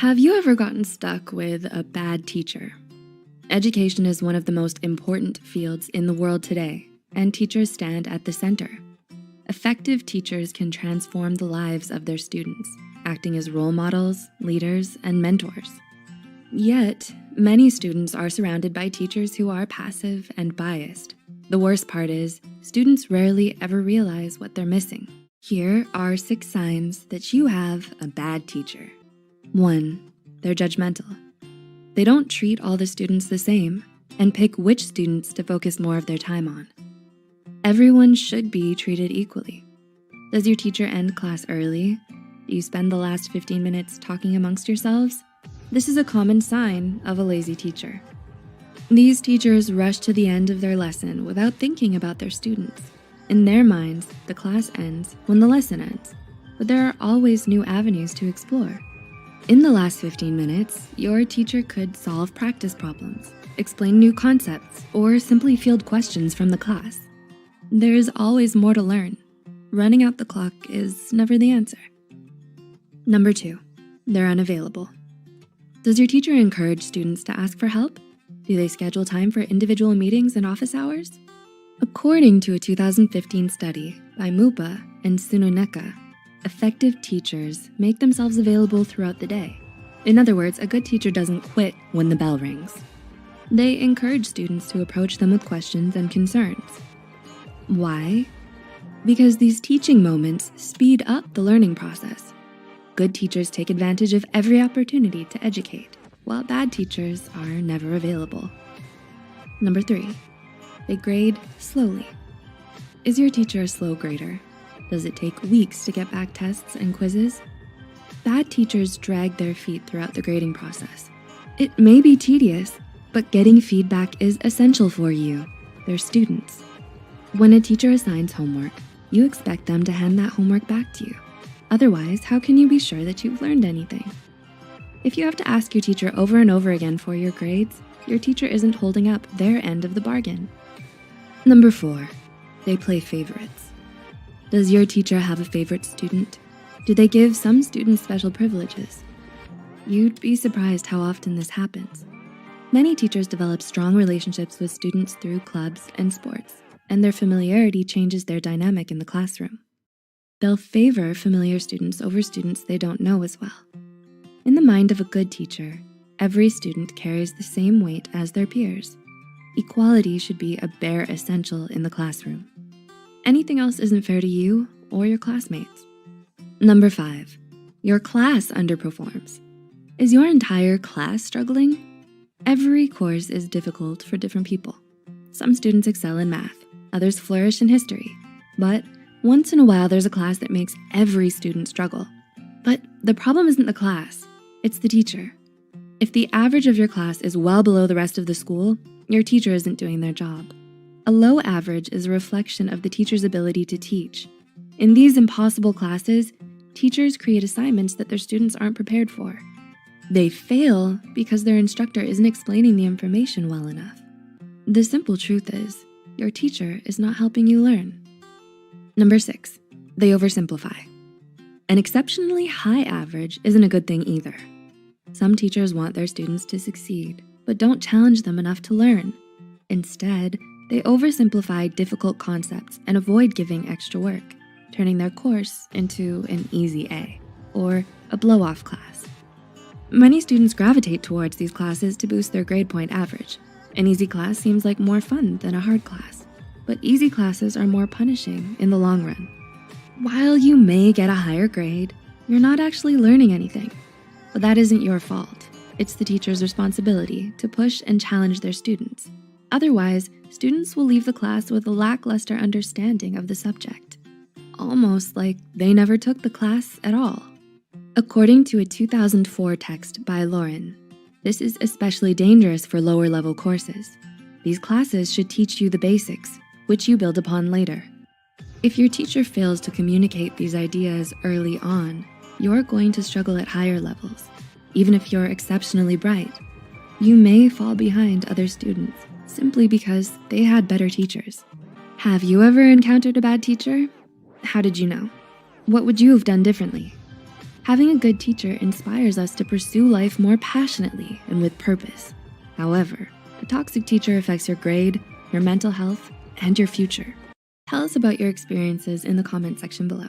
Have you ever gotten stuck with a bad teacher? Education is one of the most important fields in the world today, and teachers stand at the center. Effective teachers can transform the lives of their students, acting as role models, leaders, and mentors. Yet, many students are surrounded by teachers who are passive and biased. The worst part is, students rarely ever realize what they're missing. Here are 6 signs that you have a bad teacher. 1, they're judgmental. They don't treat all the students the same and pick which students to focus more of their time on. Everyone should be treated equally. Does your teacher end class early? Do you spend the last 15 minutes talking amongst yourselves? This is a common sign of a lazy teacher. These teachers rush to the end of their lesson without thinking about their students. In their minds, the class ends when the lesson ends, but there are always new avenues to explore. In the last 15 minutes, your teacher could solve practice problems, explain new concepts, or simply field questions from the class. There is always more to learn. Running out the clock is never the answer. Number 2, they're unavailable. Does your teacher encourage students to ask for help? Do they schedule time for individual meetings and office hours? According to a 2015 study by Mupa and Sununeka, effective teachers make themselves available throughout the day. In other words, a good teacher doesn't quit when the bell rings. They encourage students to approach them with questions and concerns. Why? Because these teaching moments speed up the learning process. Good teachers take advantage of every opportunity to educate, while bad teachers are never available. Number 3, they grade slowly. Is your teacher a slow grader? Does it take weeks to get back tests and quizzes? Bad teachers drag their feet throughout the grading process. It may be tedious, but getting feedback is essential for you, their students. When a teacher assigns homework, you expect them to hand that homework back to you. Otherwise, how can you be sure that you've learned anything? If you have to ask your teacher over and over again for your grades, your teacher isn't holding up their end of the bargain. Number 4, they play favorites. Does your teacher have a favorite student? Do they give some students special privileges? You'd be surprised how often this happens. Many teachers develop strong relationships with students through clubs and sports, and their familiarity changes their dynamic in the classroom. They'll favor familiar students over students they don't know as well. In the mind of a good teacher, every student carries the same weight as their peers. Equality should be a bare essential in the classroom. Anything else isn't fair to you or your classmates. Number 5, your class underperforms. Is your entire class struggling? Every course is difficult for different people. Some students excel in math, others flourish in history, but once in a while there's a class that makes every student struggle. But the problem isn't the class, it's the teacher. If the average of your class is well below the rest of the school, your teacher isn't doing their job. A low average is a reflection of the teacher's ability to teach. In these impossible classes, teachers create assignments that their students aren't prepared for. They fail because their instructor isn't explaining the information well enough. The simple truth is, your teacher is not helping you learn. Number 6, they oversimplify. An exceptionally high average isn't a good thing either. Some teachers want their students to succeed, but don't challenge them enough to learn. Instead, they oversimplify difficult concepts and avoid giving extra work, turning their course into an easy A or a blow-off class. Many students gravitate towards these classes to boost their grade point average. An easy class seems like more fun than a hard class, but easy classes are more punishing in the long run. While you may get a higher grade, you're not actually learning anything. But that isn't your fault. It's the teacher's responsibility to push and challenge their students. Otherwise, students will leave the class with a lackluster understanding of the subject, almost like they never took the class at all. According to a 2004 text by Lauren, this is especially dangerous for lower level courses. These classes should teach you the basics, which you build upon later. If your teacher fails to communicate these ideas early on, you're going to struggle at higher levels. Even if you're exceptionally bright, you may fall behind other students simply because they had better teachers. Have you ever encountered a bad teacher? How did you know? What would you have done differently? Having a good teacher inspires us to pursue life more passionately and with purpose. However, a toxic teacher affects your grade, your mental health, and your future. Tell us about your experiences in the comment section below.